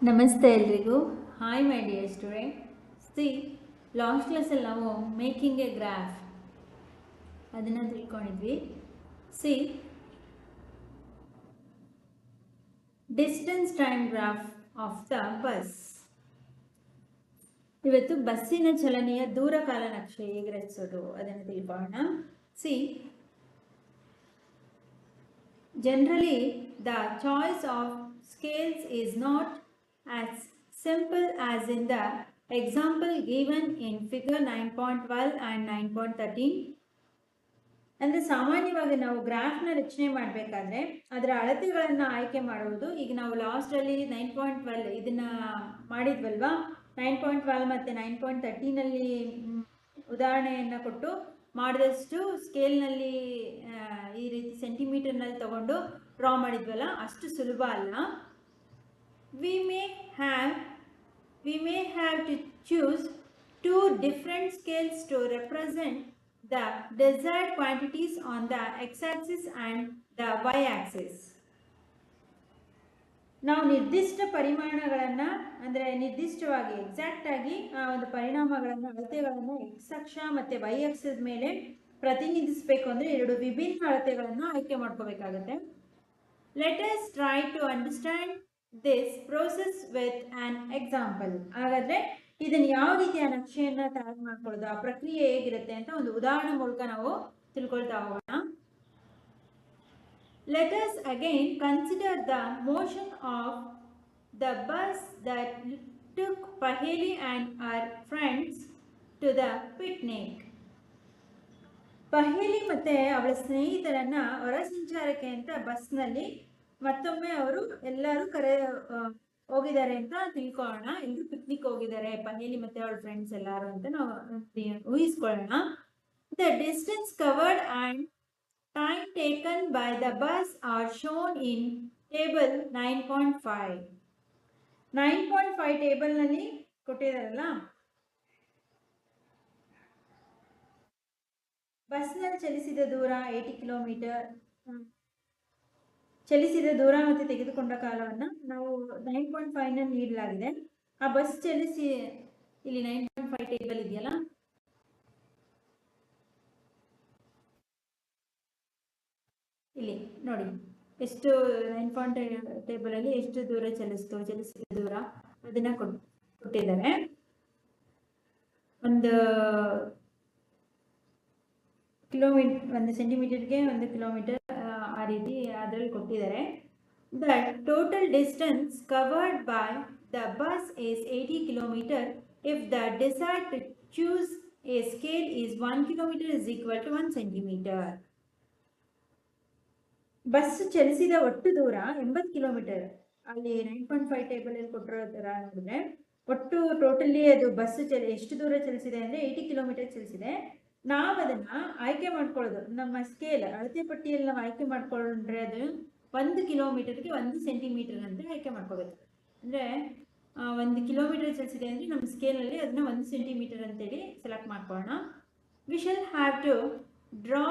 ನಮಸ್ತೆ ಎಲ್ರಿಗೂ. Hi my dear student. See last ಕ್ಲಾಸಲ್ಲಿ ನಾವು ಮೇಕಿಂಗ್ ಎ ಗ್ರಾಫ್ ಅದನ್ನು ತಿಳ್ಕೊಂಡಿದ್ವಿ. See distance time graph of the bus. ಇವತ್ತು ಬಸ್ಸಿನ ಚಲನೆಯ ದೂರ ಕಾಲ ನಕ್ಷೆ ಹೇಗೆ ರಚಿಸೋದು ಅದನ್ನು ತಿಳ್ಕೊಳ್ಳೋಣ. C generally the choice of scales is not as simple as in the example given in figure 9.12 and 9.13. ಅಂದರೆ ಸಾಮಾನ್ಯವಾಗಿ ನಾವು ಗ್ರಾಫ್ನ ರಚನೆ ಮಾಡಬೇಕಾದ್ರೆ ಅದರ ಅಳತೆಗಳನ್ನು ಆಯ್ಕೆ ಮಾಡುವುದು. ಈಗ ನಾವು ಲಾಸ್ಟಲ್ಲಿ 9.12 ಇದನ್ನು ಮಾಡಿದ್ವಲ್ವಾ, 9.12 ಮತ್ತು 9.13ನಲ್ಲಿ ಉದಾಹರಣೆಯನ್ನು ಕೊಟ್ಟು ಮಾಡಿದಷ್ಟು ಸ್ಕೇಲ್ನಲ್ಲಿ ಈ ರೀತಿ ಸೆಂಟಿಮೀಟರ್ನಲ್ಲಿ ತಗೊಂಡು ಡ್ರಾ ಮಾಡಿದ್ವಲ್ಲ, ಅಷ್ಟು ಸುಲಭ ಅಲ್ಲ. We may have to choose 2 different scales to represent the desired quantities on the x-axis and the y-axis. ನಾವು ನಿರ್ದಿಷ್ಟ ಪರಿಮಾಣಗಳನ್ನು ಅಂದರೆ ನಿರ್ದಿಷ್ಟವಾಗಿ ಎಕ್ಸಾಕ್ಟಾಗಿ ಆ ಒಂದು ಪರಿಣಾಮಗಳನ್ನು ಅಳತೆಗಳನ್ನು ಎಕ್ಸ್ ಅಕ್ಷ ಮತ್ತು ವೈ ಅಕ್ಷದ ಮೇಲೆ ಪ್ರತಿನಿಧಿಸಬೇಕು ಅಂದರೆ 2 ವಿಭಿನ್ನ ಅಳತೆಗಳನ್ನು ಆಯ್ಕೆ ಮಾಡ್ಕೋಬೇಕಾಗತ್ತೆ. Let us try to understand this process with an example. ಹಾಗಾದರೆ ಇದನ್ನು ಯಾವ ರೀತಿಯ ನಕ್ಷೆಯನ್ನು ತಯಾರು ಮಾಡ್ಕೊಳ್ಳೋದು, ಆ ಪ್ರಕ್ರಿಯೆ ಹೇಗಿರುತ್ತೆ ಅಂತ ಒಂದು ಉದಾಹರಣೆ ಮೂಲಕ ನಾವು ತಿಳ್ಕೊಳ್ತಾ ಹೋಗೋಣ. Let us again consider the motion of the bus that took Paheli and her friends to the picnic. ಪಹೇಲಿ ಮತ್ತು ಅವಳ ಸ್ನೇಹಿತರನ್ನು ಹೊರ ಸಂಚಾರಕ್ಕೆ ಅಂತ ಬಸ್ನಲ್ಲಿ ಮತ್ತೊಮ್ಮೆ ಅವರು ಎಲ್ಲರೂ ಹೋಗಿದ್ದಾರೆ ಅಂತ ತಿಳ್ಕೊಳ್ಳೋಣ. ಎಲ್ಲರೂ ಪಿಕ್ನಿಕ್ ಹೋಗಿದ್ದಾರೆ, ಪಹೇಲಿ ಮತ್ತು ಅವಳ ಫ್ರೆಂಡ್ಸ್ ಎಲ್ಲರೂ ಅಂತ ನಾವು ಊಹಿಸ್ಕೊಳ್ಳೋಣ. The distance covered and time taken by the bus are shown in table 9.5. 9.5 table ನಲ್ಲಿ ಕೊಟ್ಟಿದಾರಲ್ಲ, ಬಸ್ ನಲ್ಲಿ ಚಲಿಸಿದ ದೂರ 80 ಕಿಲೋಮೀಟರ್. ಚಲಿಸಿದ ದೂರ ಮತ್ತು ತೆಗೆದುಕೊಂಡ ಕಾಲವನ್ನು ನಾವು 9.5 ನಲ್ಲಿ ನೀಡಲಾಗಿದೆ. ಆ ಬಸ್ ಚಲಿಸಿ ಇಲ್ಲಿ 9.5 ಟೇಬಲ್ ಇದೆಯಲ್ಲ, ಇಲ್ಲಿ ನೋಡಿ ಎಷ್ಟು 9.5 ಟೇಬಲಲ್ಲಿ ಎಷ್ಟು ದೂರ ಚಲಿಸಿದ ದೂರ ಅದನ್ನು ಕೊಟ್ಟಿದ್ದಾರೆ. ಒಂದು ಕಿಲೋಮೀಟರ್, 1 ಸೆಂಟಿಮೀಟರ್ಗೆ 1 ಕಿಲೋಮೀಟರ್, ಆ ರೀತಿ ಅದರಲ್ಲಿ ಕೊಟ್ಟಿದ್ದಾರೆ. The total distance covered by the bus is 80 kilometre. If the decide to choose a scale is 1 kilometre is equal to 1 centimetre. Bus ಚಲಿಸಿದ ಒಟ್ಟು ದೂರ 80 ಕಿಲೋಮೀಟರ್. ಅಲ್ಲಿ 9.5 ಟೇಬಲಲ್ಲಿ ಕೊಟ್ಟಿರೋ ಥರ ನೋಡಿದ್ರೆ ಒಟ್ಟು ಟೋಟಲಿ ಅದು ಬಸ್ ಎಷ್ಟು ದೂರ ಚಲಿಸಿದೆ ಅಂದರೆ 80 ಕಿಲೋಮೀಟರ್ ಚಲಿಸಿದೆ. ನಾವು ಅದನ್ನು ಆಯ್ಕೆ ಮಾಡ್ಕೊಳ್ಳೋದು, ನಮ್ಮ ಸ್ಕೇಲ್ ಅಳತೆ ಪಟ್ಟಿಯಲ್ಲಿ ನಾವು ಆಯ್ಕೆ ಮಾಡ್ಕೊಂಡ್ರೆ ಅದು 1 ಕಿಲೋಮೀಟರ್ಗೆ 1 ಸೆಂಟಿಮೀಟರ್ ಅಂತ ಆಯ್ಕೆ ಮಾಡ್ಕೋಬೇಕು. ಅಂದರೆ 1 ಕಿಲೋಮೀಟರ್ ಚಲಿಸಿದೆ ಅಂದರೆ ನಮ್ಮ ಸ್ಕೇಲಲ್ಲಿ ಅದನ್ನ 1 ಸೆಂಟಿಮೀಟರ್ ಅಂತೇಳಿ ಸೆಲೆಕ್ಟ್ ಮಾಡ್ಕೊಳ್ಳೋಣ. We shall have to draw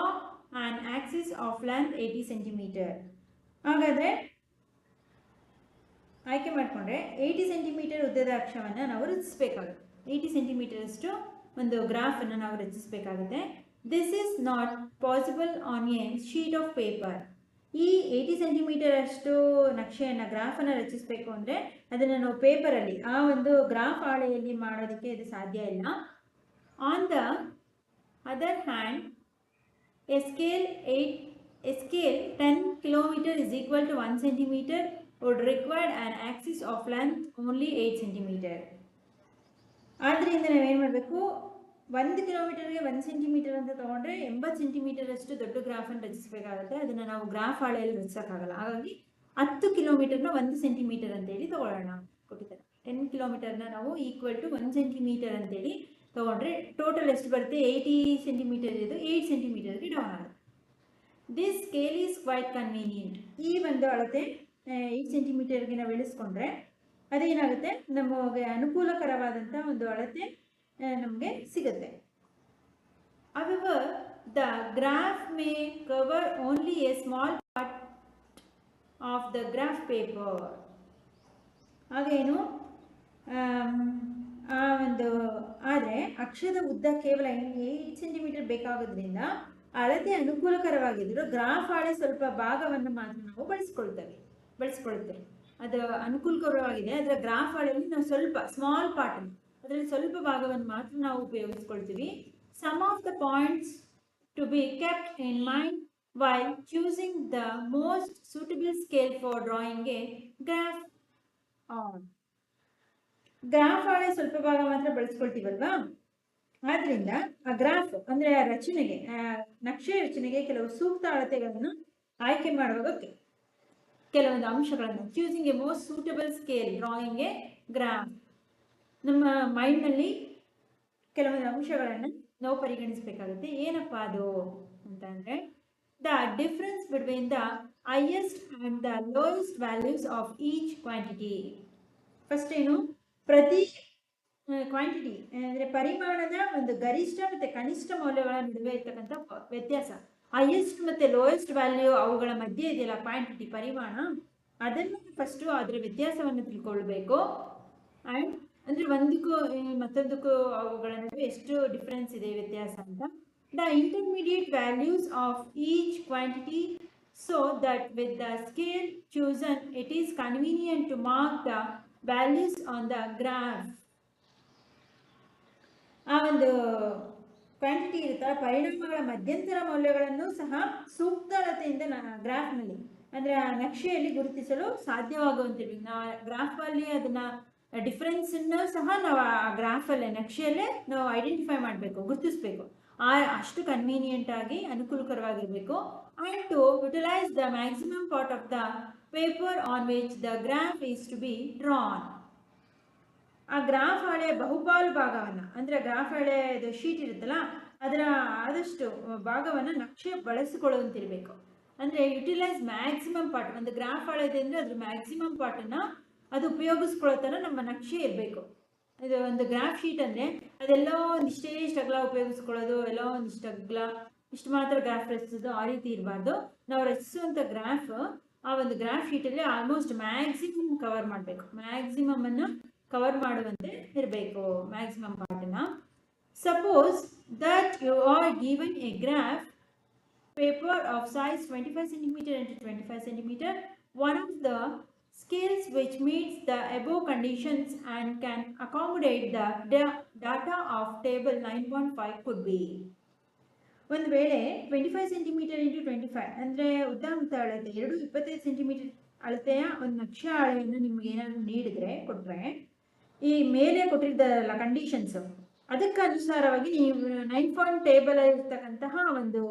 an axis of length 80 centimetre. ಹಾಗಾದರೆ ಆಯ್ಕೆ ಮಾಡಿಕೊಂಡ್ರೆ 80 ಸೆಂಟಿಮೀಟರ್ ಉದ್ದದ ಅಕ್ಷವನ್ನು ನಾವು ರಚಿಸಬೇಕಾಗುತ್ತೆ. 80 ಸೆಂಟಿಮೀಟರ್ ಅಷ್ಟು ಒಂದು ಗ್ರಾಫನ್ನು ನಾವು ರಚಿಸಬೇಕಾಗುತ್ತೆ. This is not possible on a sheet of paper. ಈ 80 ಸೆಂಟಿಮೀಟರ್ ಅಷ್ಟು ನಕ್ಷೆಯನ್ನು ಗ್ರಾಫನ್ನು ರಚಿಸಬೇಕು ಅಂದರೆ ಅದನ್ನು ನಾವು ಪೇಪರಲ್ಲಿ ಆ ಒಂದು ಗ್ರಾಫ್ ಹಾಳೆಯಲ್ಲಿ ಮಾಡೋದಕ್ಕೆ ಇದು ಸಾಧ್ಯ ಇಲ್ಲ. On the other hand, a scale 10 kilometer is equal to 1 centimeter would require an axis of length only 8 centimeter. ಆದ್ದರಿಂದ ನಾವೇನು ಮಾಡಬೇಕು, 1 ಕಿಲೋಮೀಟರ್ಗೆ 1 ಸೆಂಟಿಮೀಟರ್ ಅಂತ ತೊಗೊಂಡ್ರೆ 80 ಸೆಂಟಿಮೀಟರ್ ಅಷ್ಟು ದೊಡ್ಡ ಗ್ರಾಫನ್ನು ರಚಿಸಬೇಕಾಗುತ್ತೆ. ಅದನ್ನು ನಾವು ಗ್ರಾಫ್ ಹಾಳೆಯಲ್ಲಿ ರಚಿಸೋಕ್ಕಾಗಲ್ಲ. ಹಾಗಾಗಿ 10 ಕಿಲೋಮೀಟರ್ನ 1 ಸೆಂಟಿಮೀಟರ್ ಅಂತೇಳಿ ತೊಗೊಳ್ಳೋಣ. ಕೊಟ್ಟಿದ್ದಾರೆ 10 ಕಿಲೋಮೀಟರ್ನ ನಾವು ಈಕ್ವಲ್ ಟು 1 ಸೆಂಟಿಮೀಟರ್ ಅಂತೇಳಿ ತೊಗೊಂಡ್ರೆ ಟೋಟಲ್ ಎಷ್ಟು ಬರುತ್ತೆ, 80 ಸೆಂಟಿಮೀಟರ್ ಇದು 8 ಸೆಂಟಿಮೀಟರ್ಗೆ ಡೌನ್ ಆಗುತ್ತೆ. This scale is quite convenient. ಈ ಒಂದು ಅಳತೆ 8 ಸೆಂಟಿಮೀಟರ್ಗೆ ನಾವು ಇಳಿಸ್ಕೊಂಡ್ರೆ ಅದೇನಾಗುತ್ತೆ, ನಮಗೆ ಅನುಕೂಲಕರವಾದಂಥ ಒಂದು ಅಳತೆ ನಮಗೆ ಸಿಗುತ್ತೆ. However, the graph may cover only a small part of the graph paper. ಹಾಗೇನು ಆ ಒಂದು ಆದರೆ ಅಕ್ಷದ ಉದ್ದ ಕೇವಲ 8 ಸೆಂಟಿಮೀಟರ್ ಬೇಕಾಗೋದ್ರಿಂದ ಅಳತೆ ಅನುಕೂಲಕರವಾಗಿದ್ದರೂ ಗ್ರಾಫ್ ಹಾಳೆ ಸ್ವಲ್ಪ ಭಾಗವನ್ನು ಮಾತ್ರ ನಾವು ಬಳಸ್ಕೊಳ್ತೇವೆ. ಅದು ಅನುಕೂಲಕರವಾಗಿದೆ. ಅದರ ಗ್ರಾಫ್ ಹಾಳೆಯಲ್ಲಿ ನಾವು ಸ್ವಲ್ಪ ಸ್ಮಾಲ್ ಪಾರ್ಟ್, ಅದರಲ್ಲಿ ಸ್ವಲ್ಪ ಭಾಗವನ್ನು ಮಾತ್ರ ನಾವು ಉಪಯೋಗಿಸ್ಕೊಳ್ತೀವಿ. Some of the points to be kept in mind while choosing the most suitable scale for drawing a graph on. Graph ಹಾಳೆ ಸ್ವಲ್ಪ ಭಾಗ ಮಾತ್ರ ಬಳಸ್ಕೊಳ್ತೀವಲ್ವಾ, ಆದ್ರಿಂದ ಆ ಗ್ರಾಫ್ ಅಂದ್ರೆ ರಚನೆಗೆ, ನಕ್ಷೆ ರಚನೆಗೆ ಕೆಲವು ಸೂಕ್ತ ಅಳತೆಗಳನ್ನು ಆಯ್ಕೆ ಮಾಡುವಾಗ ಕೆಲವೊಂದು ಅಂಶಗಳನ್ನು, choosing A most suitable scale drawing A graph, ನಮ್ಮ ಮೈಂಡ್ನಲ್ಲಿ ಕೆಲವೊಂದು ಅಂಶಗಳನ್ನು ನಾವು ಪರಿಗಣಿಸಬೇಕಾಗುತ್ತೆ. ಏನಪ್ಪ ಅದು ಅಂತಂದ್ರೆ, the difference between the highest and the lowest values of each quantity. First ಏನು, ಪ್ರತಿ ಕ್ವಾಂಟಿಟಿ ಅಂದರೆ ಪರಿಮಾಣದ ಒಂದು ಗರಿಷ್ಠ ಮತ್ತು ಕನಿಷ್ಠ ಮೌಲ್ಯಗಳ ನಡುವೆ ಇರ್ತಕ್ಕಂಥ ವ್ಯತ್ಯಾಸ, ಹೈಯೆಸ್ಟ್ ಮತ್ತು ಲೋಯೆಸ್ಟ್ ವ್ಯಾಲ್ಯೂ ಅವುಗಳ ಮಧ್ಯೆ ಇದೆಯಲ್ಲ ಕ್ವಾಂಟಿಟಿ, ಪರಿಮಾಣ, ಅದನ್ನು ಫಸ್ಟು ಅದರ ವ್ಯತ್ಯಾಸವನ್ನು ತಿಳ್ಕೊಳ್ಬೇಕು. ಆ್ಯಂಡ್ ಅಂದರೆ ಒಂದಕ್ಕೂ ಮತ್ತೊಂದಕ್ಕೂ ಅವುಗಳ ನಡುವೆ ಎಷ್ಟು ಡಿಫ್ರೆನ್ಸ್ ಇದೆ, ವ್ಯತ್ಯಾಸ ಅಂತ. The intermediate values of each quantity so that with the scale chosen it is convenient to mark the values on the graph. ಆ ಒಂದು ಕ್ವಾಂಟಿಟಿ ಇರುತ್ತಾ, ಪರಿಣಾಮಗಳ ಮಧ್ಯಂತರ ಮೌಲ್ಯಗಳನ್ನು ಸಹ ಸೂಕ್ತ ಅಳತೆಯಿಂದ ಗ್ರಾಫ್ನಲ್ಲಿ ಅಂದರೆ ಆ ನಕ್ಷೆಯಲ್ಲಿ ಗುರುತಿಸಲು ಸಾಧ್ಯವಾಗುವಂತಿಲ್ಲ. ನಾವು ಗ್ರಾಫಲ್ಲಿ ಅದನ್ನ ಡಿಫ್ರೆನ್ಸನ್ನು ಸಹ ನಾವು ಆ ಗ್ರಾಫಲ್ಲೇ ನಕ್ಷೆಯಲ್ಲೇ ನಾವು ಐಡೆಂಟಿಫೈ ಮಾಡಬೇಕು, ಗುರುತಿಸಬೇಕು. ಅಷ್ಟು ಕನ್ವೀನಿಯೆಂಟ್ ಆಗಿ ಅನುಕೂಲಕರವಾಗಿರಬೇಕು. And to utilise the maximum part of the paper on which the graph is to be drawn. ಆ ಗ್ರಾಫ್ ಹಾಳೆಯ ಬಹುಪಾಲು ಭಾಗವನ್ನು, ಅಂದರೆ ಗ್ರಾಫ್ ಹಾಳೆಯ ಶೀಟ್ ಇರುತ್ತಲ್ಲ ಅದರ ಆದಷ್ಟು ಭಾಗವನ್ನು ನಕ್ಷೆ ಬಳಸಿಕೊಳ್ಳುವಂತಿರಬೇಕು. ಅಂದರೆ ಯುಟಿಲೈಸ್ ಮ್ಯಾಕ್ಸಿಮಮ್ ಪಾರ್ಟ್, ಒಂದು ಗ್ರಾಫ್ ಹಾಳೆ ಇದೆ ಅಂದರೆ ಅದ್ರ ಮ್ಯಾಕ್ಸಿಮಮ್ ಪಾರ್ಟನ್ನು ಅದು ಉಪಯೋಗಿಸ್ಕೊಳ್ಳೋ ಥರ ನಮ್ಮ ನಕ್ಷೆ ಇರಬೇಕು. ಇದು ಒಂದು ಗ್ರಾಫ್ ಶೀಟ್ ಅಂದರೆ ಅದೆಲ್ಲೋ ಒಂದಿಷ್ಟೇ ಇಷ್ಟು ಅಗಲ ಉಪಯೋಗಿಸ್ಕೊಳ್ಳೋದು, ಎಲ್ಲೋ ಒಂದಿಷ್ಟು ಅಗಲ ಇಷ್ಟು ಮಾತ್ರ ಗ್ರಾಫ್ ರಚಿಸೋದು, ಆ ರೀತಿ ಇರಬಾರ್ದು. ನಾವು ರಚಿಸುವಂಥ ಗ್ರಾಫ್ ಆ ಒಂದು ಗ್ರಾಫ್ ಶೀಟಲ್ಲಿ ಆಲ್ಮೋಸ್ಟ್ ಮ್ಯಾಕ್ಸಿಮಮ್ ಕವರ್ ಮಾಡಬೇಕು, ಮ್ಯಾಕ್ಸಿಮಮ್ ಅನ್ನು ಕವರ್ ಮಾಡುವಂತೆ ಇರಬೇಕು, ಮ್ಯಾಕ್ಸಿಮಮ್ ಪಾರ್ಟನ್ನು. Suppose that you are given a graph paper of size 25 centimeter into 25 centimeter, one of the scales which meets the above conditions and can accommodate the data of table 9.5 could be. ಒಂದು ವೇಳೆ 25 centimetre into 25 ಅಂದರೆ ಉದ್ದ ಮತ್ತು ಅಳತೆ ಎರಡು 25 centimetre ಅಳತೆಯ ಒಂದು ನಕ್ಷೆ ಹಾಳೆಯನ್ನು ನಿಮ್ಗೆ ಏನಾದರೂ ನೀಡಿದರೆ, ಕೊಟ್ಟರೆ, ಈ ಮೇಲೆ ಕೊಟ್ಟಿದ್ದಾರಲ್ಲ ಕಂಡೀಷನ್ಸು, ಅದಕ್ಕೆ ಅನುಸಾರವಾಗಿ ನೀವು 9 ಟೇಬಲ್ ಇರ್ತಕ್ಕಂತಹ ಒಂದು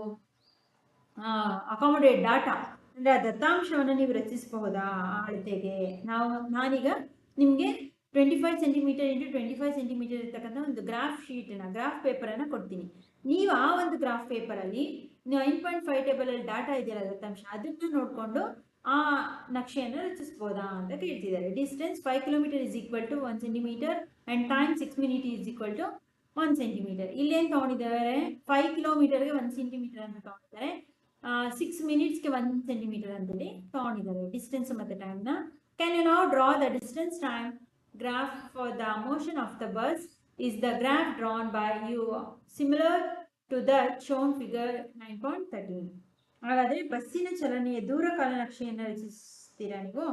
ಅಕಾಮಡೇಟ್ ಡಾಟಾ ಅಂದರೆ ಆ ದತ್ತಾಂಶವನ್ನು ನೀವು ರಚಿಸಬಹುದಾ ಅಳತೆಗೆ. ನಾನೀಗ ನಿಮಗೆ 25 ಸೆಂಟಿಮೀಟರ್ ಇಂಟು 25 ಸೆಂಟಿಮೀಟರ್ ಇರ್ತಕ್ಕಂಥ ಒಂದು ಗ್ರಾಫ್ ಶೀಟನ್ನು, ಗ್ರಾಫ್ ಪೇಪರನ್ನು ಕೊಡ್ತೀನಿ. ನೀವು ಆ ಒಂದು ಗ್ರಾಫ್ ಪೇಪರಲ್ಲಿ 9.5 ಟೇಬಲಲ್ಲಿ ಡಾಟಾ ಇದೆಯಲ್ಲ ದತ್ತಾಂಶ, ಅದನ್ನು ನೋಡಿಕೊಂಡು ಆ ನಕ್ಷೆಯನ್ನು ರಚಿಸ್ಬೋದಾ ಅಂತ ಕೇಳ್ತಿದ್ದಾರೆ. Distance 5 kilometre is equal to 1 centimetre and time 6 minute is equal to 1 centimetre. ಇಲ್ಲೇನು ತೊಗೊಂಡಿದ್ದಾರೆ, 5 ಕಿಲೋಮೀಟರ್ಗೆ 1 ಸೆಂಟಿಮೀಟರ್ ಅಂತ ತೊಗೊಂಡಿದ್ದಾರೆ, 6 ಮಿನಿಟ್ಸ್ಗೆ 1 ಸೆಂಟಿಮೀಟರ್ ಅಂತೇಳಿ ತೊಗೊಂಡಿದ್ದಾರೆ ಡಿಸ್ಟೆನ್ಸ್ ಮತ್ತು ಟೈಮ್ನ. Can you now draw the distance time graph for the motion of the bus? Is the graph drawn by you similar to that shown figure 9.13? ಹಾಗಾದರೆ ಬಸ್ಸಿನ ಚಲನೆಯ ದೂರಕಾಲ ನಕ್ಷೆಯನ್ನು ರಚಿಸ್ತೀರಾ ನೀವು,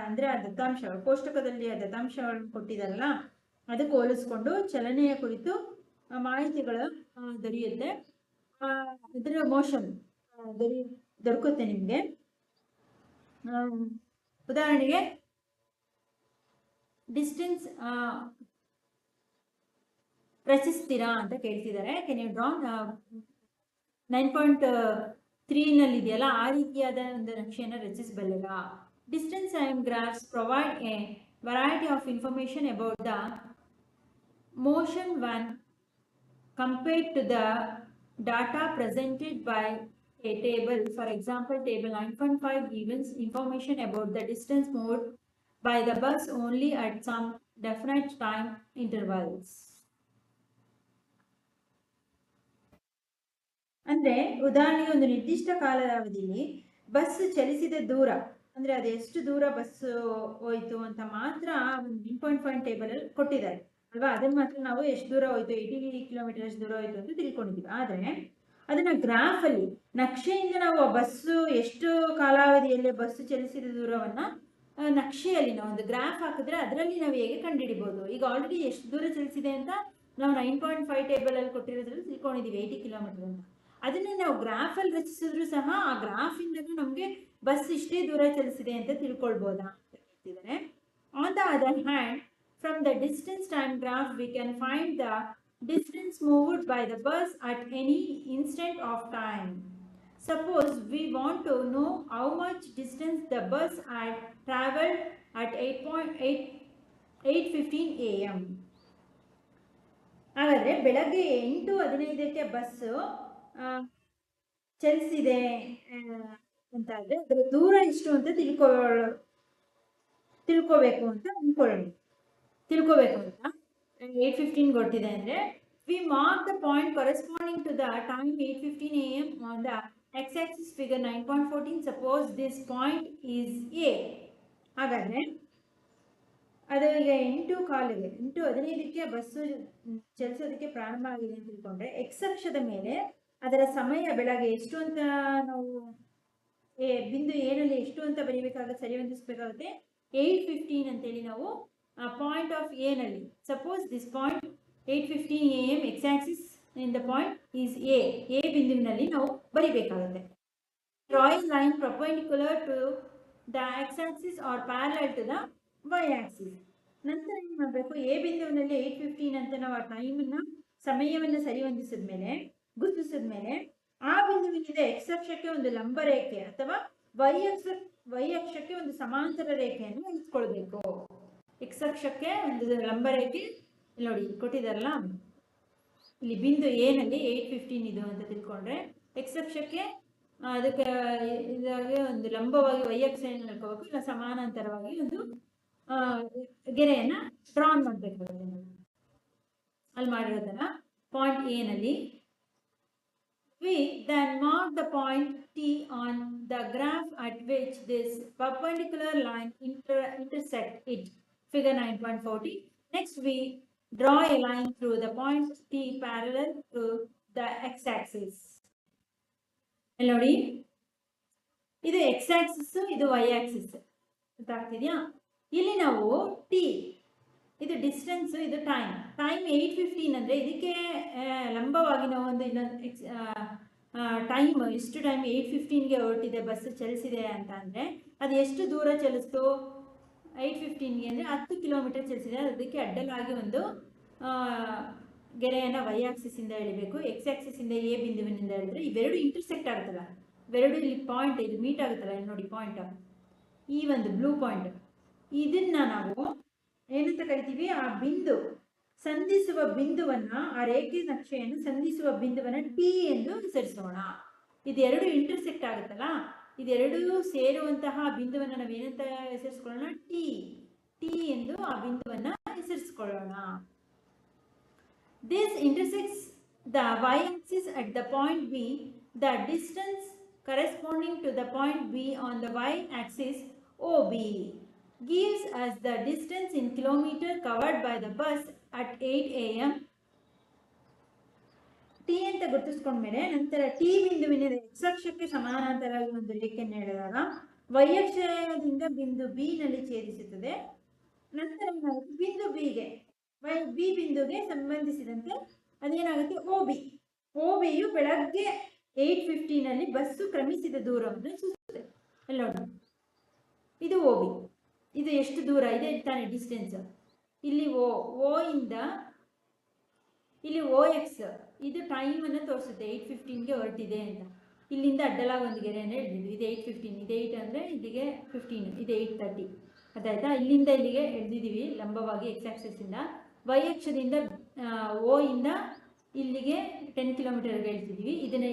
ಅಂದರೆ ಆ ದತ್ತಾಂಶ ಕೋಷ್ಟಕದಲ್ಲಿ ಆ ದತ್ತಾಂಶಗಳನ್ನು ಕೊಟ್ಟಿದ್ದಾರಲ್ಲ ಅದಕ್ಕೆ ಹೋಲಿಸ್ಕೊಂಡು ಚಲನೆಯ ಕುರಿತು ಮಾಹಿತಿಗಳು ದೊರೆಯುತ್ತೆ, ಅದರ ಮೋಷನ್ ದೊರಕುತ್ತೆ ನಿಮಗೆ. ಉದಾಹರಣೆಗೆ ಡಿಸ್ಟೆನ್ಸ್ ರಚಿಸ್ತೀರಾ ಅಂತ ಕೇಳ್ತಿದ್ದಾರೆ. ಕೆನ್ ಯು ಡ್ರಾ 9.3 ಇದೆಯಲ್ಲ ಆ ರೀತಿಯಾದ ಒಂದು ನಕ್ಷೆಯನ್ನು ರಚಿಸಬಲ್ಲರಾ? Distance time graphs provide a variety of information about the motion when compared to the data presented by a table. For example, table 9.5 gives information about the distance moved by the bus only at some definite time intervals. ಅಂದರೆ ಉದಾಹರಣೆಗೆ ಒಂದು ನಿರ್ದಿಷ್ಟ ಕಾಲಾವಧಿಯಲ್ಲಿ bus ಚಲಿಸಿದ ದೂರ ಅಂದರೆ ಅದು ಎಷ್ಟು ದೂರ ಬಸ್ಸು ಹೋಯ್ತು ಅಂತ ಮಾತ್ರ ಒಂದು ಇನ್ ಪಾಯಿಂಟ್ ಟೇಬಲಲ್ಲಿ ಕೊಟ್ಟಿದ್ದಾರೆ ಅಲ್ವಾ. ಅದನ್ನು ಮಾತ್ರ ನಾವು ಎಷ್ಟು ದೂರ ಹೋಯ್ತು 80 ಕಿಲೋಮೀಟರ್ ಎಷ್ಟು ದೂರ ಹೋಯ್ತು ಅಂತ ತಿಳ್ಕೊಂಡಿದ್ದೀವಿ. ಆದರೆ ಅದನ್ನು ಗ್ರಾಫಲ್ಲಿ ನಕ್ಷೆಯಿಂದ ನಾವು ಆ ಬಸ್ಸು ಎಷ್ಟು ಕಾಲಾವಧಿಯಲ್ಲಿ ಬಸ್ಸು ಚಲಿಸಿದ ದೂರವನ್ನು ನಕ್ಷೆಯಲ್ಲಿ ನಾವು ಒಂದು ಗ್ರಾಫ್ ಹಾಕಿದ್ರೆ ಅದರಲ್ಲಿ ನಾವು ಹೇಗೆ ಕಂಡುಹಿಡಿಬೋದು. ಈಗ ಆಲ್ರೆಡಿ ಎಷ್ಟು ದೂರ ಚಲಿಸಿದೆ ಅಂತ ನಾವು 9.5 ಟೇಬಲಲ್ಲಿ ಕೊಟ್ಟಿರೋದ್ರಲ್ಲಿ ತಿಳ್ಕೊಂಡಿದ್ದೀವಿ 80 ಕಿಲೋಮೀಟರ್ ಅಂತ. ಅದನ್ನೇ ನಾವು ಗ್ರಾಫಲ್ಲಿ ರಚಿಸಿದ್ರು ಸಹ ಆ ಗ್ರಾಫಿಂದಲೂ ನಮಗೆ ಬಸ್ ಇಷ್ಟೇ ದೂರ ಚಲಿಸಿದೆ ಅಂತ ತಿಳ್ಕೊಳ್ಬೋದಾ ಅಂತ ಹೇಳ್ತಿದ್ದಾರೆ. On the other hand, from the distance time graph we can find the distance moved by the bus at any instant of time. Suppose we want to know how much distance the bus had traveled at 8:15 am. ಹಾಗಾದರೆ ಬೆಳಗ್ಗೆ 8:15ಕ್ಕೆ bus ಚಲಿಸಿದೆ ಅಂತಾದರೆ ಅದರ ದೂರ ಎಷ್ಟು ಅಂತ ತಿಳ್ಕೋಬೇಕು ಅಂತ ಅಂದ್ಕೊಳ್ಳಿ. ತಿಳ್ಕೋಬೇಕು ಅಂತ 8:15 ಕೊಟ್ಟಿದೆ ಅಂದರೆ we mark the point corresponding to the time 8:15 am on the x axis figure 9.14. Suppose this point is A. ಹಾಗಾದರೆ ಅದು ಈಗ 8:15ಕ್ಕೆ ಬಸ್ಸು ಚಲಿಸೋದಕ್ಕೆ ಪ್ರಾರಂಭ ಆಗಿದೆ ಅಂತ ತಿಳ್ಕೊಂಡ್ರೆ ಎಕ್ಸ್ ಅಕ್ಷದ ಮೇಲೆ ಅದರ ಸಮಯ ಬೆಳಗ್ಗೆ ಎಷ್ಟು ಅಂತ ನಾವು ಬಿಂದು ಏನಲ್ಲಿ ಎಷ್ಟು ಅಂತ ಬರೀಬೇಕಾಗುತ್ತೆ, ಸರಿ ಹೊಂದಿಸ್ಬೇಕಾಗುತ್ತೆ. 8:15 ಅಂತೇಳಿ ನಾವು ಪಾಯಿಂಟ್ ಆಫ್ ಎನಲ್ಲಿ, suppose this point 8:15 am x axis in the point is a ಬಿಂದುವಿನಲ್ಲಿ ನಾವು ಬರಿಬೇಕಾಗುತ್ತೆ. Drawing line perpendicular to the x axis or parallel to the y axis. ನಂತರ ಏನು ಮಾಡಬೇಕು, ಎ ಬಿಂದುವಿನಲ್ಲಿ 8:15 ಅಂತ ನಾವು ಆ ಟೈಮನ್ನು ಸಮಯವನ್ನು ಸರಿ ಹೊಂದಿಸಿದ ಮೇಲೆ ಗುರುತಿಸಿದ ಮೇಲೆ ಆ ಬಿಂದುವಿನಿಂದ ಎಕ್ಸ್ ಅಕ್ಷಕ್ಕೆ ಒಂದು ಲಂಬ ರೇಖೆ ಅಥವಾ ವೈ ಅಕ್ಷಕ್ಕೆ ಒಂದು ಸಮಾಂತರ ರೇಖೆಯನ್ನು ಎಳೆದುಕೊಳ್ಬೇಕು. ಎಕ್ಸ್ ಅಕ್ಷಕ್ಕೆ ಒಂದು ಲಂಬ ರೇಖೆ ನೋಡಿ ಕೊಟ್ಟಿದ್ದಾರಲ್ಲ, ಇಲ್ಲಿ ಬಿಂದು ಎನಲ್ಲಿ 8:15 ಇದು ಅಂತ ತಿಳ್ಕೊಂಡ್ರೆ ಎಕ್ಸ್ ಅಕ್ಷಕ್ಕೆ ಅದಕ್ಕೆ ಇದಾಗಿ ಒಂದು ಲಂಬವಾಗಿ ವೈ ಅಕ್ಷೆಯನ್ನು ಹೇಳ್ಕೋಬೇಕು, ಇಲ್ಲ ಸಮಾನಾಂತರವಾಗಿ ಒಂದು ಗೆರೆಯನ್ನು ಡ್ರಾನ್ ಮಾಡಬೇಕಾಗುತ್ತೆ. ಅಲ್ಲಿ ಮಾಡಿರೋದನ್ನ point ಎನಲ್ಲಿ we then mark the point T on the graph at which this perpendicular line intersect it, figure 9.40. Next we draw a line through the point T parallel to the x-axis. ನೋಡಿ, ಇದು x-axis, ಇದು y-axis. ಗೊತ್ತಾಗ್ತಿದೆಯಾ? ಇಲ್ಲಿ ನಾವು T ಇದು distance, ಇದು time 8:15 ಅಂದರೆ ಇದಕ್ಕೆ ಲಂಬವಾಗಿ ನಾವು ಒಂದು ಇನ್ನೊಂದು ಟೈಮ್ ಎಷ್ಟು ಟೈಮ್ 8:15ಗೆ ಹೊರಟಿದೆ ಬಸ್ ಚಲಿಸಿದೆ ಅಂತ ಅಂದರೆ ಅದು ಎಷ್ಟು ದೂರ ಚಲಿಸ್ತು 8:15ಗೆ ಅಂದರೆ 10 ಕಿಲೋಮೀಟರ್ ಚಲಿಸಿದೆ. ಅದಕ್ಕೆ ಅಡ್ಡಲಾಗಿ ಒಂದು ಗೆರೆಯನ್ನು ವೈ ಆಕ್ಸಿಸಿಂದ ಎಳಿಬೇಕು. ಎಕ್ಸ್ ಆಕ್ಸಿಸಿಂದ ಎ ಬಿಂದುವಿನಿಂದ ಎಳೆದ್ರೆ ಇವೆರಡು ಇಂಟರ್ಸೆಕ್ಟ್ ಆಗುತ್ತಲ್ಲ, ಇವೆರಡು ಇಲ್ಲಿ ಪಾಯಿಂಟ್ ಇದು ಮೀಟ್ ಆಗುತ್ತಲ್ಲ, ಇಲ್ಲಿ ನೋಡಿ ಪಾಯಿಂಟ್, ಈ ಒಂದು ಬ್ಲೂ ಪಾಯಿಂಟ್, ಇದನ್ನು ನಾವು ಏನಂತ ಕರಿತೀವಿ, ಆ ಬಿಂದು ಸಂಧಿಸುವ ಬಿಂದುವನ್ನು, ಆ ರೇಖೆ ನಕ್ಷೆಯನ್ನು ಸಂಧಿಸುವ ಬಿಂದುವನ್ನು ಟಿ ಎಂದು ಹೆಸರಿಸೋಣ. ಇದೆರಡು ಇಂಟರ್ಸೆಕ್ಟ್ ಆಗುತ್ತಲ್ಲ, ಇದೆರಡೂ ಸೇರುವಂತಹ ಬಿಂದುವನ್ನು ನಾವೇನಂತ ಹೆಸರಿಸ್ಕೊಳ್ಳೋಣ, ಟಿ ಎಂದು ಆ ಬಿಂದುವನ್ನು ಹೆಸರಿಸ್ಕೊಳ್ಳೋಣ. This intersects the y axis at the point B. The distance corresponding to the point B on the y axis OB gives us the distance in kilometer covered by the bus at 8 am. T ಅಂತ ಗುರುತಿಸ್ಕೊಂಡ್ಮೇಲೆ ನಂತರ T ಬಿಂದುವಿನ X ಅಕ್ಷಕ್ಕೆ ಸಮಾನಾಂತರವಾಗಿ ಒಂದು ರೇಖೆಯನ್ನು ಎಳೆದಾಗ Y ಅಕ್ಷದಿಂದ ಬಿಂದು B ನಲ್ಲಿ ಛೇದಿಸುತ್ತದೆ. ನಂತರ ಬಿಂದು ಬಿ ಬಿಂದುಗೆ ಸಂಬಂಧಿಸಿದಂತೆ ಅದೇನಾಗುತ್ತೆ, OBಯು ಬೆಳಗ್ಗೆ 8:15 ಬಸ್ಸು ಕ್ರಮಿಸಿದ ದೂರವನ್ನು ಸೂಚಿಸುತ್ತದೆ. ಎಲ್ಲ ನೋಡಿ, ಇದು OB, ಇದು ಎಷ್ಟು ದೂರ ಇದೆ ತಾನೆ ಡಿಸ್ಟೆನ್ಸ್. ಇಲ್ಲಿ ಓ ಇಂದ ಇಲ್ಲಿ OX ಇದು ಟೈಮನ್ನು ತೋರಿಸುತ್ತೆ 8:15ಗೆ ಹೊರಟಿದೆ ಅಂತ. ಇಲ್ಲಿಂದ ಅಡ್ಡಲಾಗಿ ಒಂದು ಗೆರೆಯನ್ನು ಎಳೆದಿದ್ವಿ, ಇದು 8:15, ಇದು 8 ಅಂದರೆ ಇಲ್ಲಿಗೆ 15, ಇದು 8:30 ಅದಾಯ್ತಾ. ಇಲ್ಲಿಂದ ಇಲ್ಲಿಗೆ ಎಳೆದಿದ್ದೀವಿ ಲಂಬವಾಗಿ ಎಕ್ಸ್ ಆಕ್ಸಿಸಿಂದ. ವೈ ಅಕ್ಷದಿಂದ ಓ ಇಂದ ಇಲ್ಲಿಗೆ 10 ಕಿಲೋಮೀಟರ್ಗೆ ಎಳ್ತಿದ್ದೀವಿ. ಇದನ್ನು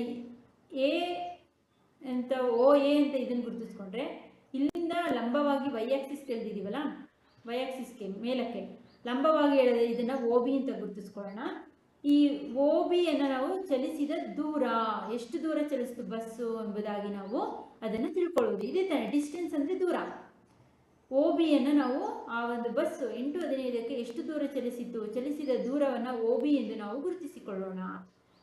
ಎ ಅಂತ OA ಅಂತ ಇದನ್ನು ಗುರುತಿಸ್ಕೊಂಡ್ರೆ ಇಲ್ಲಿಂದ ಲಂಬವಾಗಿ ವೈ ಆಕ್ಸಿಸ್ಗೆ ಎಳೆದಿದ್ದೀವಲ್ಲ, ವೈ ಆಕ್ಸಿಸ್ಗೆ ಮೇಲಕ್ಕೆ ಲಂಬವಾಗಿ ಎಳೆದ ಇದನ್ನು OB ಅಂತ ಗುರುತಿಸ್ಕೊಳ್ಳೋಣ. ಈ ಒ ಬಿಯನ್ನು ನಾವು ಚಲಿಸಿದ ದೂರ, ಎಷ್ಟು ದೂರ ಚಲಿಸಿತು ಬಸ್ಸು ಎಂಬುದಾಗಿ ನಾವು ಅದನ್ನು ತಿಳ್ಕೊಳ್ಳೋದು. ಇದೇ ತಾನೆ ಡಿಸ್ಟೆನ್ಸ್ ಅಂದರೆ ದೂರ. ಒ ಬಿಯನ್ನು ನಾವು ಆ ಒಂದು ಬಸ್ಸು 8:15ಕ್ಕೆ ಎಷ್ಟು ದೂರ ಚಲಿಸಿತು, ಚಲಿಸಿದ ದೂರವನ್ನು ಒ ಬಿ ಎಂದು ನಾವು ಗುರುತಿಸಿಕೊಳ್ಳೋಣ.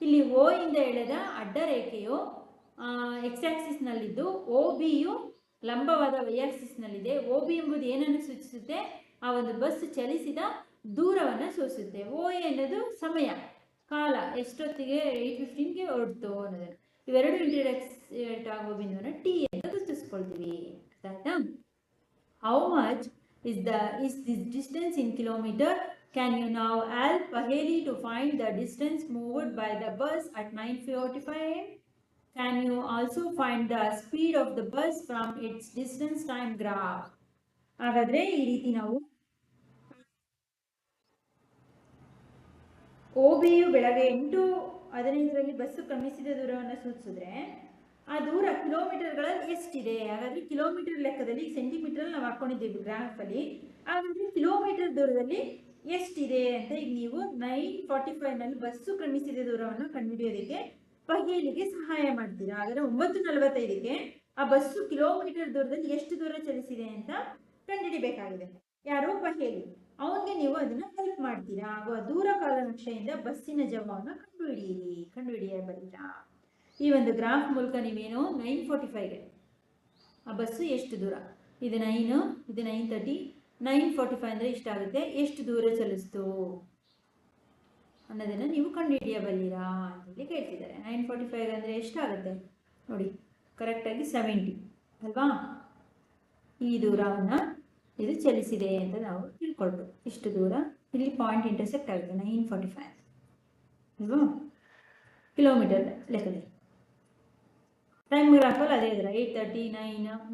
ಇಲ್ಲಿ ಒ ಇಂದ ಎಳೆದ ಅಡ್ಡ ರೇಖೆಯು ಎಕ್ಸ್ ಆಕ್ಸಿಸ್ನಲ್ಲಿದ್ದು ಒ ಬಿಯು ಲಂಬವಾದ ವೈ ಆಕ್ಸಿಸ್ನಲ್ಲಿದೆ. ಒ ಬಿ ಎಂಬುದು ಏನನ್ನು ಸೂಚಿಸುತ್ತೆ? ಆ ಒಂದು ಬಸ್ ಚಲಿಸಿದ ದೂರವನ್ನು ಸೂಚಿಸುತ್ತೆ. ಒ ಎ ಅನ್ನೋದು ಸಮಯ, ಕಾಲ, ಎಷ್ಟೊತ್ತಿಗೆ 8:15ಗೆ ಹೊರಡ್ತು ಅನ್ನೋದನ್ನು. ಇವೆರಡು ಇಂಟರ್ಸೆಕ್ಟ್ ಆಗೋ ಬಿಂದುವನ್ನು ಟಿ ಅಂತ ಗುರುತಿಸ್ಕೊಳ್ತೀವಿ. ಆಯ್ತಾ? How much is this distance in kilometer? Can you now help Paheli to find the distance moved by the bus at 9:45 am? Can you also find the speed of the bus from its distance time graph? ಹಾಗಾದ್ರೆ ಈ ರೀತಿ ನಾವು ಒ ಬಿಯು ಬೆಳಗ್ಗೆ 8:15ರಲ್ಲಿ bus ಕ್ರಮಿಸಿದ ದೂರವನ್ನು ಸೂಚಿಸಿದ್ರೆ ಆ ದೂರ ಕಿಲೋಮೀಟರ್ಗಳಲ್ಲಿ ಎಷ್ಟಿದೆ? ಹಾಗಾದ್ರೆ ಕಿಲೋಮೀಟರ್ ಲೆಕ್ಕದಲ್ಲಿ ಸೆಂಟಿಮೀಟರ್ ನಾವು ಹಾಕೊಂಡಿದ್ದೀವಿ ಗ್ರಾಫಲ್ಲಿ. ಹಾಗಾದ್ರೆ ಕಿಲೋಮೀಟರ್ ದೂರದಲ್ಲಿ ಎಷ್ಟಿದೆ ಅಂತ ಈಗ ನೀವು 9:45ನಲ್ಲಿ ಬಸ್ಸು ಕ್ರಮಿಸಿದ ದೂರವನ್ನು ಕಂಡುಹಿಡಿಯೋದಕ್ಕೆ ಪಹೇಲಿಗೆ ಸಹಾಯ ಮಾಡ್ತೀರಾ. ಹಾಗಾದ್ರೆ 9:45ಕ್ಕೆ ಆ ಬಸ್ಸು ಕಿಲೋಮೀಟರ್ ದೂರದಲ್ಲಿ ಎಷ್ಟು ದೂರ ಚಲಿಸಿದೆ ಅಂತ ಕಂಡುಹಿಡಿಬೇಕಾಗಿದೆ. ಯಾರೋ ಪಹೇಲಿ, ಅವನಿಗೆ ನೀವು ಅದನ್ನ ಹೆಲ್ಪ್ ಮಾಡ್ತೀರಾ. ಆಗುವ ದೂರ ಕಾಲನಕ್ಷೆಯಿಂದ ಬಸ್ಸಿನ ಜವವನ್ನು ಕಂಡುಹಿಡಿಯಬಲ್ಲಿರಾ. ಈ ಒಂದು ಗ್ರಾಫ್ ಮೂಲಕ ನೀವೇನು 9:45ಗೆ ಆ ಬಸ್ಸು ಎಷ್ಟು ದೂರ, ಇದು 9, ಇದು 9:30, 9:45 ಅಂದರೆ ಇಷ್ಟಾಗುತ್ತೆ, ಎಷ್ಟು ದೂರ ಚಲಿಸ್ತು ಅನ್ನೋದನ್ನು ನೀವು ಕಂಡುಹಿಡಿಯಬಲ್ಲಿರಾ ಅಂತೇಳಿ ಕೇಳ್ತಿದ್ದಾರೆ. 9:45 ಅಂದರೆ ಎಷ್ಟಾಗುತ್ತೆ ನೋಡಿ, ಕರೆಕ್ಟಾಗಿ 70 ಅಲ್ವಾ? ಈ ದೂರವನ್ನು ಇದು ಚಲಿಸಿದೆ ಅಂತ ನಾವು ತಿಳ್ಕೊಳ್ಬೋದು. ಇಷ್ಟು ದೂರ ಇಲ್ಲಿ ಪಾಯಿಂಟ್ ಇಂಟರ್ಸೆಕ್ಟ್ ಆಗುತ್ತೆ 9:45 ಅಲ್ವಾ, ಕಿಲೋಮೀಟರ್ ಲೆಕ್ಕದಲ್ಲಿ. ಟೈಮ್ ಗ್ರಾಫಲ್ಲಿ ಅದೇ ಇದ್ರೆ 8:30,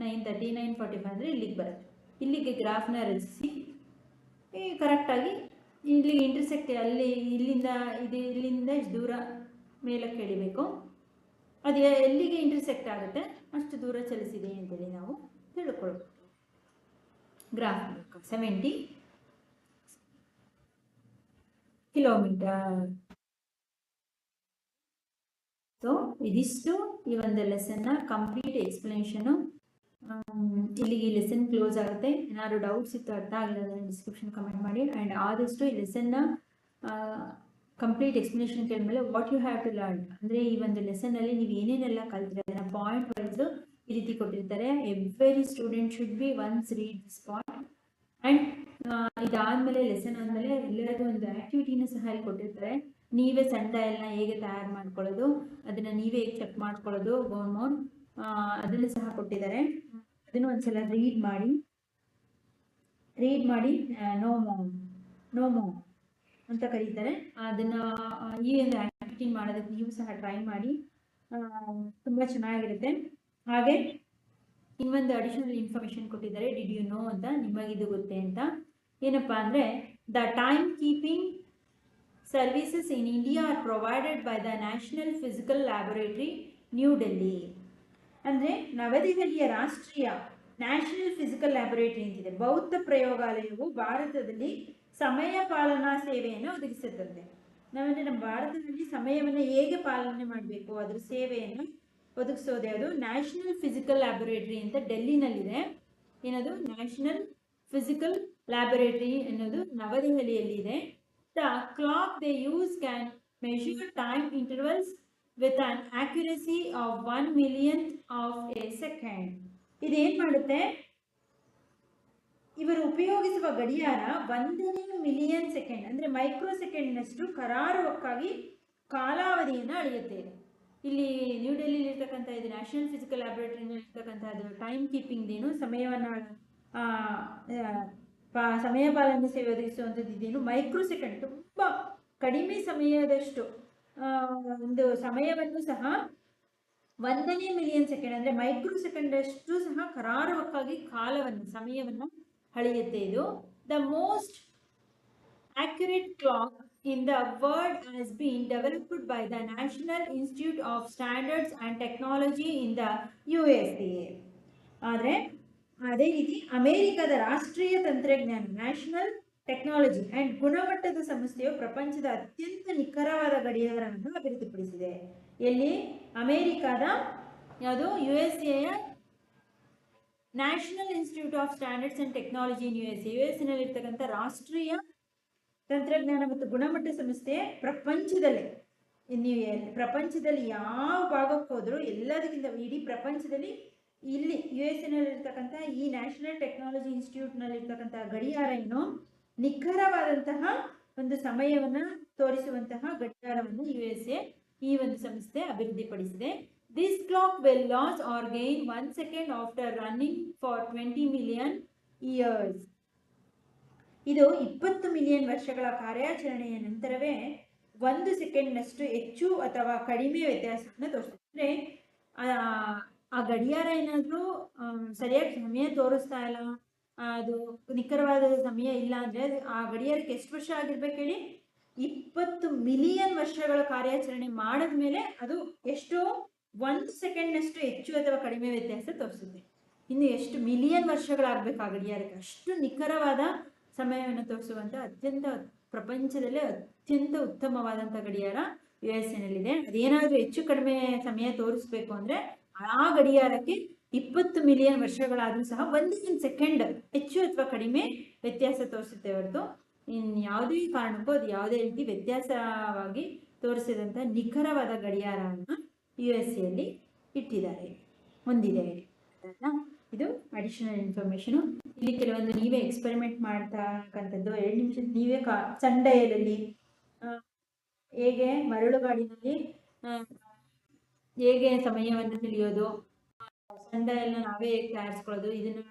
9:30, 9:45 ಅಂದರೆ ಇಲ್ಲಿಗೆ ಬರುತ್ತೆ. ಇಲ್ಲಿಗೆ ಗ್ರಾಫ್ನ ರಚಿಸಿ ಕರೆಕ್ಟಾಗಿ ಇಲ್ಲಿಗೆ ಇಂಟರ್ಸೆಕ್ಟ್, ಅಲ್ಲಿ ಇಲ್ಲಿಂದ ಇಷ್ಟು ದೂರ ಮೇಲಕ್ಕೆ ಎಳಿಬೇಕು. ಅದು ಎಲ್ಲಿಗೆ ಇಂಟರ್ಸೆಕ್ಟ್ ಆಗುತ್ತೆ ಅಷ್ಟು ದೂರ ಚಲಿಸಿದೆ ಅಂತೇಳಿ ನಾವು ತಿಳ್ಕೊಳ್ಬೇಕು. Graph 70 kilometre. ಸೊ ಇದಿಷ್ಟು ಈ ಒಂದು ಲೆಸನ್ನ ಕಂಪ್ಲೀಟ್ ಎಕ್ಸ್ಪ್ಲನೇಷನು. ಇಲ್ಲಿಗೆ ಈ ಲೆಸನ್ ಕ್ಲೋಸ್ ಆಗುತ್ತೆ. ಏನಾದ್ರು ಡೌಟ್ಸ್ ಇತ್ತು, ಅರ್ಥ ಆಗಲಿಲ್ಲ, ಡಿಸ್ಕ್ರಿಪ್ಷನ್ ಕಮೆಂಟ್ ಮಾಡಿ. ಆ್ಯಂಡ್ ಆದಷ್ಟು ಈ ಲೆಸನ್ನ ಕಂಪ್ಲೀಟ್ ಎಕ್ಸ್ಪ್ಲನೇಷನ್ ಕೇಳಿದ್ಮೇಲೆ what you have to learn ಅಂದರೆ ಈ ಒಂದು ಲೆಸನ್ನಲ್ಲಿ ನೀವು ಏನೇನೆಲ್ಲ ಕಲ್ತಿದ್ರೆ ಅದನ್ನು ಪಾಯಿಂಟ್ ವೈಸು ಈ ರೀತಿ ಕೊಟ್ಟಿರ್ತಾರೆ. Every student should be once read this point. And ಇದಾದಮೇಲೆ ಲೆಸನ್ ಆದಮೇಲೆ ಎಲ್ಲರಿಗೂ ಒಂದು ಆ್ಯಕ್ಟಿವಿಟಿನ ಸಹ ಇಲ್ಲಿ ಕೊಟ್ಟಿರ್ತಾರೆ. ನೀವೇ ಸಣ್ಣ ಎಲ್ಲ ಹೇಗೆ ತಯಾರು ಮಾಡ್ಕೊಳ್ಳೋದು, ಅದನ್ನು ನೀವೇ ಹೇಗೆ ಚೆಕ್ ಮಾಡ್ಕೊಳ್ಳೋದು ಗೋರ್ಮೋನ್ ಅದನ್ನು ಸಹ ಕೊಟ್ಟಿದ್ದಾರೆ. ಅದನ್ನು ಒಂದ್ಸಲ ರೀಡ್ ಮಾಡಿ ನೋಮೋ ಅಂತ ಕರೀತಾರೆ. ಅದನ್ನು ಈ ಒಂದು ಆ್ಯಕ್ಟಿವಿಟಿ ಮಾಡೋದಕ್ಕೆ ನೀವು ಸಹ ಟ್ರೈ ಮಾಡಿ, ತುಂಬ ಚೆನ್ನಾಗಿರುತ್ತೆ. ಹಾಗೆ ಇನ್ನೊಂದು ಅಡಿಷನಲ್ ಇನ್ಫಾರ್ಮೇಶನ್ ಕೊಟ್ಟಿದ್ದಾರೆ, ಡಿಡ್ ಯು ನೋ ಅಂತ, ನಿಮಗಿದು ಗೊತ್ತೇ ಅಂತ. ಏನಪ್ಪ ಅಂದರೆ the time keeping services in India R provided by the national physical laboratory new Delhi. ಅಂದರೆ ನವದೆಹಲಿಯ ರಾಷ್ಟ್ರೀಯ ನ್ಯಾಷನಲ್ ಫಿಸಿಕಲ್ ಲ್ಯಾಬೊರೇಟರಿ ಅಂತಿದೆ, ಬೌದ್ಧ ಪ್ರಯೋಗಾಲಯವು ಭಾರತದಲ್ಲಿ ಸಮಯ ಪಾಲನಾ ಸೇವೆಯನ್ನು ಒದಗಿಸುತ್ತದೆ. ನಾವಂದರೆ ನಮ್ಮ ಭಾರತದಲ್ಲಿ ಸಮಯವನ್ನು ಹೇಗೆ ಪಾಲನೆ ಮಾಡಬೇಕು ಅದರ ಸೇವೆಯನ್ನು ಒದಗಿಸೋದು ಯಾವುದು? ನ್ಯಾಷನಲ್ ಫಿಸಿಕಲ್ ಲ್ಯಾಬೊರೇಟರಿ ಅಂತ ಡೆಲ್ಲಿನಲ್ಲಿದೆ. ಏನದು? ನ್ಯಾಷನಲ್ ಫಿಸಿಕಲ್ ಲ್ಯಾಬೊರೇಟರಿ ಅನ್ನೋದು ನವದೆಹಲಿಯಲ್ಲಿದೆ. The clock they use can measure time intervals with an accuracy of 1/1,000,000th of a second. ಇದೇನು ಮಾಡುತ್ತೆ? ಇವರು ಉಪಯೋಗಿಸುವ ಗಡಿಯಾರ 1 ಮಿಲಿಯನ್ ಸೆಕೆಂಡ್ ಅಂದರೆ ಮೈಕ್ರೋ ಸೆಕೆಂಡ್ನಷ್ಟು ಕರಾರುವಕ್ಕಾಗಿ ಕಾಲಾವಧಿಯನ್ನು ಅಳೆಯುತ್ತೆ. ಇಲ್ಲಿ ನ್ಯೂ ಡೆಲ್ಲಿಲಿ ಇರ್ತಕ್ಕಂಥ ಇದು ನ್ಯಾಷನಲ್ ಫಿಸಿಕಲ್ ಲ್ಯಾಬೊರೇಟರಿನಲ್ಲಿ ಇರ್ತಕ್ಕಂಥದ್ದು ಟೈಮ್ ಕೀಪಿಂಗ್ದೇನು ಸಮಯವನ್ನು ಸಮಯ ಪಾಲನೆ ಸೇವೆ ಒದಗಿಸುವಂಥದ್ದು ಇದೇನು ಮೈಕ್ರೋ ಸೆಕೆಂಡ್, ತುಂಬ ಕಡಿಮೆ ಸಮಯದಷ್ಟು ಒಂದು ಸಮಯವನ್ನು ಸಹ 1 ಮಿಲಿಯನ್ ಸೆಕೆಂಡ್ ಅಂದರೆ ಮೈಕ್ರೋ ಸೆಕೆಂಡ್ ಅಷ್ಟು ಸಹ ಕರಾರುವಕ್ಕಾಗಿ ಸಮಯವನ್ನು ಅಳೆಯುತ್ತೆ. ಇದು the most accurate clock in the world has been developed by the National Institute of Standards and Technology in the USA. ಆದರೆ ಅದೇ ರೀತಿ ಅಮೆರಿಕದ ರಾಷ್ಟ್ರೀಯ ತಂತ್ರಜ್ಞಾನ ನ್ಯಾಷನಲ್ ಟೆಕ್ನಾಲಜಿ ಅಂಡ್ ಗುಣಮಟ್ಟದ ಸಂಸ್ಥೆಯು ಪ್ರಪಂಚದ ಅತ್ಯಂತ ನಿಖರವಾದ ಗಡಿಯಾರವನ್ನು ಅಭಿವೃದ್ಧಿಪಡಿಸಿದೆ. ಎಲ್ಲಿ? ಅಮೆರಿಕಾದ ಯಾವುದು USA national institute of standards and technology in US ನಲ್ಲಿರ್ತಕ್ಕಂಥ ರಾಷ್ಟ್ರೀಯ ತಂತ್ರಜ್ಞಾನ ಮತ್ತು ಗುಣಮಟ್ಟ ಸಂಸ್ಥೆ ಪ್ರಪಂಚದಲ್ಲೇ, ನೀವು ಪ್ರಪಂಚದಲ್ಲಿ ಯಾವ ಭಾಗಕ್ಕೆ ಹೋದ್ರು ಎಲ್ಲದಕ್ಕಿಂತ ಇಡೀ ಪ್ರಪಂಚದಲ್ಲಿ ಇಲ್ಲಿ US ನಲ್ಲಿರ್ತಕ್ಕಂಥ ಈ ನ್ಯಾಷನಲ್ ಟೆಕ್ನಾಲಜಿ ಇನ್ಸ್ಟಿಟ್ಯೂಟ್ ನಲ್ಲಿರ್ತಕ್ಕಂಥ ಗಡಿಯಾರ ಏನು ನಿಖರವಾದಂತಹ ಒಂದು ಸಮಯವನ್ನ ತೋರಿಸುವಂತಹ ಗಡಿಯಾರವನ್ನು USA ಈ ಒಂದು ಸಂಸ್ಥೆ ಅಭಿವೃದ್ಧಿಪಡಿಸಿದೆ. This clock will lose or gain 1 second after running for 20 million years. ಇದು 20 ಮಿಲಿಯನ್ ವರ್ಷಗಳ ಕಾರ್ಯಾಚರಣೆಯ ನಂತರವೇ 1 ಸೆಕೆಂಡ್ನಷ್ಟು ಹೆಚ್ಚು ಅಥವಾ ಕಡಿಮೆ ವ್ಯತ್ಯಾಸವನ್ನು ತೋರಿಸುತ್ತೆ. ಆ ಗಡಿಯಾರ ಏನಾದರೂ ಸರಿಯಾಗಿ ಸಮಯ ತೋರಿಸ್ತಾ ಇಲ್ಲ, ಅದು ನಿಖರವಾದ ಸಮಯ ಇಲ್ಲ ಅಂದರೆ ಆ ಗಡಿಯಾರಕ್ಕೆ ಎಷ್ಟು ವರ್ಷ ಆಗಿರ್ಬೇಕು ಹೇಳಿ? 20 ಮಿಲಿಯನ್ ವರ್ಷಗಳ ಕಾರ್ಯಾಚರಣೆ ಮಾಡಿದ ಮೇಲೆ ಅದು ಎಷ್ಟು 1 ಸೆಕೆಂಡ್ನಷ್ಟು ಹೆಚ್ಚು ಅಥವಾ ಕಡಿಮೆ ವ್ಯತ್ಯಾಸ ತೋರಿಸುತ್ತೆ. ಇನ್ನು ಎಷ್ಟು ಮಿಲಿಯನ್ ವರ್ಷಗಳಾಗಬೇಕು ಆ ಗಡಿಯಾರಕ್ಕೆ? ಅಷ್ಟು ನಿಖರವಾದ ಸಮಯವನ್ನು ತೋರಿಸುವಂಥ ಪ್ರಪಂಚದಲ್ಲೇ ಅತ್ಯಂತ ಉತ್ತಮವಾದಂಥ ಗಡಿಯಾರ USA ನಲ್ಲಿದೆ. ಅದೇನಾದರೂ ಹೆಚ್ಚು ಕಡಿಮೆ ಸಮಯ ತೋರಿಸ್ಬೇಕು ಅಂದರೆ ಆ ಗಡಿಯಾರಕ್ಕೆ 20 ಮಿಲಿಯನ್ ವರ್ಷಗಳಾದರೂ ಸಹ 1 ಸೆಕೆಂಡ್ ಹೆಚ್ಚು ಅಥವಾ ಕಡಿಮೆ ವ್ಯತ್ಯಾಸ ತೋರಿಸುತ್ತೆ ಹೊರತು ಯಾವುದೇ ಕಾರಣಕ್ಕೂ ಅದು ಯಾವುದೇ ರೀತಿ ವ್ಯತ್ಯಾಸವಾಗಿ ತೋರಿಸಿದಂಥ ನಿಖರವಾದ ಗಡಿಯಾರವನ್ನು USA ಇಟ್ಟಿದ್ದಾರೆ, ಹೊಂದಿದೆ. ಇದು ಅಡಿಷನಲ್ ಇನ್ಫಾರ್ಮೇಶನು. ಇಲ್ಲಿ ಕೆಲವೊಂದು ನೀವೇ ಎಕ್ಸ್ಪೆರಿಮೆಂಟ್ ಮಾಡ್ತಕ್ಕಂಥದ್ದು 2 ನಿಮಿಷ ನೀವೇ ಸಣ್ಣ ಡಯಲಲ್ಲಿ ಹೇಗೆ ಮರಳುಗಾಡಿನಲ್ಲಿ ಹೇಗೆ ಸಮಯವನ್ನು ತಿಳಿಯೋದು, ಸಣ್ಣ ಡಯಲ್ನ ನಾವೇ ಹೇಗೆ ತಯಾರಿಸ್ಕೊಳ್ಳೋದು, ಇದನ್ನ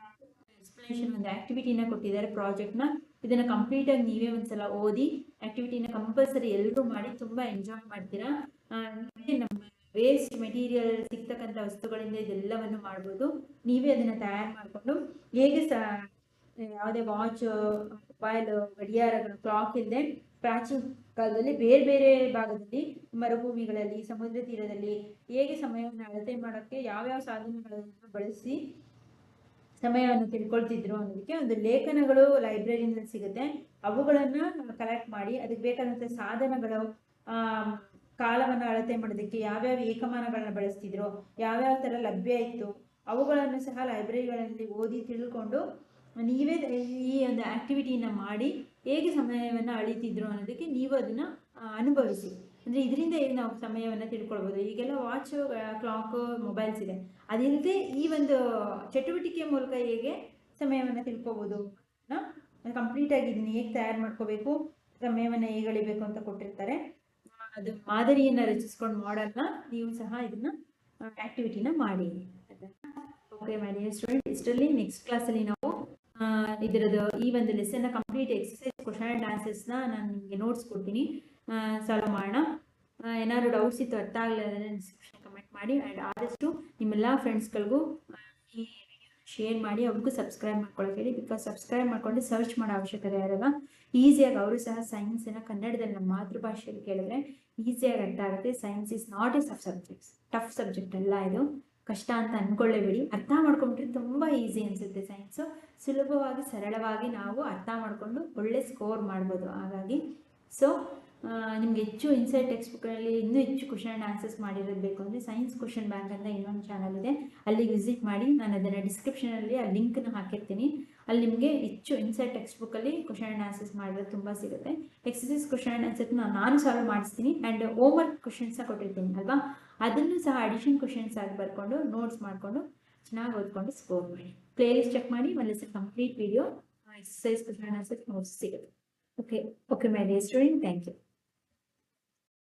ಎಕ್ಸ್ಪ್ಲನೇಷನ್ ಒಂದು ಆಕ್ಟಿವಿಟಿನ ಕೊಟ್ಟಿದ್ದಾರೆ ಪ್ರಾಜೆಕ್ಟ್ನ. ಇದನ್ನು ಕಂಪ್ಲೀಟಾಗಿ ನೀವೇ ಒಂದ್ಸಲ ಓದಿ ಆಕ್ಟಿವಿಟಿನ ಕಂಪಲ್ಸರಿ ಎಲ್ಲರೂ ಮಾಡಿ ತುಂಬ ಎಂಜಾಯ್ ಮಾಡ್ತೀರಾ. ನಮ್ಮ ವೇಸ್ಟ್ ಮೆಟೀರಿಯಲ್ ಸಿಗ್ತಕ್ಕಂಥ ವಸ್ತುಗಳಿಂದ ಇದೆಲ್ಲವನ್ನು ಮಾಡ್ಬೋದು. ನೀವೇ ಅದನ್ನು ತಯಾರು ಮಾಡಿಕೊಂಡು ಹೇಗೆ ಯಾವುದೇ ವಾಚ್, ಮೊಬೈಲ್, ಗಡಿಯಾರಗಳು, ಕ್ಲಾಕ್ ಇಲ್ಲದೆ ಪ್ರಾಚೀನ ಕಾಲದಲ್ಲಿ ಬೇರೆ ಬೇರೆ ಭಾಗದಲ್ಲಿ ಮರುಭೂಮಿಗಳಲ್ಲಿ, ಸಮುದ್ರ ತೀರದಲ್ಲಿ ಹೇಗೆ ಸಮಯವನ್ನು ಅಳತೆ ಮಾಡೋಕ್ಕೆ ಯಾವ್ಯಾವ ಸಾಧನಗಳನ್ನು ಬಳಸಿ ಸಮಯವನ್ನು ತಿಳ್ಕೊಳ್ತಿದ್ರು ಅನ್ನೋದಕ್ಕೆ ಒಂದು ಲೇಖನಗಳು ಲೈಬ್ರರಿನಲ್ಲಿ ಸಿಗುತ್ತೆ. ಅವುಗಳನ್ನು ಕಲೆಕ್ಟ್ ಮಾಡಿ ಅದಕ್ಕೆ ಬೇಕಾದಂಥ ಸಾಧನಗಳು, ಕಾಲವನ್ನು ಅಳತೆ ಮಾಡೋದಕ್ಕೆ ಯಾವ್ಯಾವ ಏಕಮಾನಗಳನ್ನ ಬಳಸ್ತಿದ್ರು, ಯಾವ್ಯಾವ ಥರ ಲಭ್ಯ ಇತ್ತು, ಅವುಗಳನ್ನು ಸಹ ಲೈಬ್ರರಿಗಳಲ್ಲಿ ಓದಿ ತಿಳ್ಕೊಂಡು ನೀವೇ ಈ ಒಂದು ಆಕ್ಟಿವಿಟಿನ ಮಾಡಿ ಹೇಗೆ ಸಮಯವನ್ನು ಅಳಿತಿದ್ರು ಅನ್ನೋದಕ್ಕೆ ನೀವು ಅದನ್ನು ಅನುಭವಿಸಿ. ಅಂದರೆ ಇದರಿಂದ ಹೇಗೆ ನಾವು ಸಮಯವನ್ನು ತಿಳ್ಕೊಳ್ಬೋದು. ಈಗೆಲ್ಲ ವಾಚು, ಕ್ಲಾಕು, ಮೊಬೈಲ್ಸ್ ಇದೆ. ಅದಿಲ್ಲದೆ ಈ ಒಂದು ಚಟುವಟಿಕೆಯ ಮೂಲಕ ಹೇಗೆ ಸಮಯವನ್ನು ತಿಳ್ಕೊಬೋದು ಕಂಪ್ಲೀಟಾಗಿ ಇದನ್ನು ಹೇಗೆ ತಯಾರು ಮಾಡ್ಕೋಬೇಕು, ಸಮಯವನ್ನು ಹೇಗೆ ಅಳಿಬೇಕು ಅಂತ ಕೊಟ್ಟಿರ್ತಾರೆ. ಅದು ಮಾದರಿಯನ್ನು ರಚಿಸ್ಕೊಂಡು ಮಾಡಲ್ನ ನೀವು ಸಹ ಇದನ್ನ ಆಕ್ಟಿವಿಟಿನ ಮಾಡಿ. ಓಕೆ ಮೈ ಡಿಯರ್ ಸ್ಟೂಡೆಂಟ್, ಇಷ್ಟರಲ್ಲಿ ನೆಕ್ಸ್ಟ್ ಕ್ಲಾಸಲ್ಲಿ ನಾವು ಇದರದ್ದು ಈ ಒಂದು ಲೆಸನ್ನ ಕಂಪ್ಲೀಟ್ ಎಕ್ಸಸೈಸ್ ಕ್ವಶನ್ ಆ್ಯಂಡ್ ಆನ್ಸರ್ಸ್ನ ನಾನು ನಿಮಗೆ ನೋಟ್ಸ್ ಕೊಡ್ತೀನಿ, ಸಾಲ್ವ್ ಮಾಡೋಣ. ಏನಾದ್ರು ಡೌಟ್ಸ್ ಇತ್ತು ಅರ್ಥ ಆಗಲಿಲ್ಲ ಅಂದರೆ ಡಿಸ್ಕ್ರಿಪ್ಷನ್ ಕಮೆಂಟ್ ಮಾಡಿ. ಆ್ಯಂಡ್ ಆದಷ್ಟು ನಿಮ್ಮೆಲ್ಲ ಫ್ರೆಂಡ್ಸ್ಗಳಿಗೂ ಈ ಶೇರ್ ಮಾಡಿ, ಅವ್ರಿಗೂ ಸಬ್ಸ್ಕ್ರೈಬ್ ಮಾಡ್ಕೊಳ್ಳೋಕೆ ಹೇಳಿ. ಬಿಕಾಸ್ ಸಬ್ಸ್ಕ್ರೈಬ್ ಮಾಡಿಕೊಂಡು ಸರ್ಚ್ ಮಾಡೋ ಅವಶ್ಯಕತೆ ಇರಲ್ಲ. ಈಸಿಯಾಗಿ ಅವರು ಸಹ ಸೈನ್ಸನ್ನು ಕನ್ನಡದಲ್ಲಿ ನಮ್ಮ ಮಾತೃಭಾಷೆಯಲ್ಲಿ ಕೇಳಿದ್ರೆ ಈಸಿಯಾಗಿ ಅರ್ಥ ಆಗುತ್ತೆ. Science is not A tough subject ಅಲ್ಲ, ಇದು ಕಷ್ಟ ಅಂತ ಅಂದ್ಕೊಳ್ಳೇಬೇಡಿ. ಅರ್ಥ ಮಾಡ್ಕೊಂಡ್ಬಿಟ್ರೆ ತುಂಬ ಈಸಿ ಅನಿಸುತ್ತೆ ಸೈನ್ಸು. ಸುಲಭವಾಗಿ ಸರಳವಾಗಿ ನಾವು ಅರ್ಥ ಮಾಡಿಕೊಂಡು ಒಳ್ಳೆ ಸ್ಕೋರ್ ಮಾಡ್ಬೋದು. ಹಾಗಾಗಿ ನಿಮ್ಗೆ ಹೆಚ್ಚು ಇನ್ಸೈಟ್ ಟೆಕ್ಸ್ಟ್ ಬುಕ್ಕಲ್ಲಿ ಇನ್ನೂ ಹೆಚ್ಚು ಕ್ವಶನ್ ಆ್ಯಂಡ್ ಆನ್ಸರ್ಸ್ ಮಾಡಿರೋದು ಬೇಕು ಅಂದರೆ ಸೈನ್ಸ್ ಕ್ವಶನ್ ಬ್ಯಾಂಕ್ ಅಂತ ಇನ್ನೊಂದು ಚಾನಲ್ ಇದೆ, ಅಲ್ಲಿಗೆ ವಿಸಿಟ್ ಮಾಡಿ. ನಾನು ಅದನ್ನು ಡಿಸ್ಕ್ರಿಪ್ಷನಲ್ಲಿ ಆ ಲಿಂಕ್ನ ಹಾಕಿರ್ತೀನಿ. ಅಲ್ಲಿ ನಿಮಗೆ ಹೆಚ್ಚು ಇನ್ಸೈಟ್ ಟೆಕ್ಸ್ಟ್ ಬುಕ್ಕಲ್ಲಿ ಕ್ವಶನ್ ಆ್ಯಂಡ್ ಆನ್ಸರ್ಸ್ ಮಾಡಿರೋದು ತುಂಬ ಸಿಗುತ್ತೆ. ಎಕ್ಸಸೈಸ್ ಕ್ವಶನ್ ಆ್ಯಂಡ್ ಆನ್ಸರ್ನ ನಾನು ಸಾಲ್ವ್ ಮಾಡಿಸ್ತೀನಿ. ಆ್ಯಂಡ್ ಹೋಮ್ ವರ್ಕ್ ಕ್ವಶನ್ಸ್ನ ಕೊಟ್ಟಿರ್ತೀನಿ ಅಲ್ವಾ, ಅದನ್ನು ಸಹ ಅಡಿಷನ್ ಕ್ವಶನ್ಸ್ ಆಗಿ ಬರ್ಕೊಂಡು ನೋಟ್ಸ್ ಮಾಡಿಕೊಂಡು ಚೆನ್ನಾಗಿ ಓದ್ಕೊಂಡು ಸ್ಕೋರ್ ಮಾಡಿ. ಪ್ಲೇಲಿಸ್ಟ್ ಚೆಕ್ ಮಾಡಿ, ಒಂದು complete video exercise question and answers notes ಸಿಗುತ್ತೆ. Okay my dear student, thank you.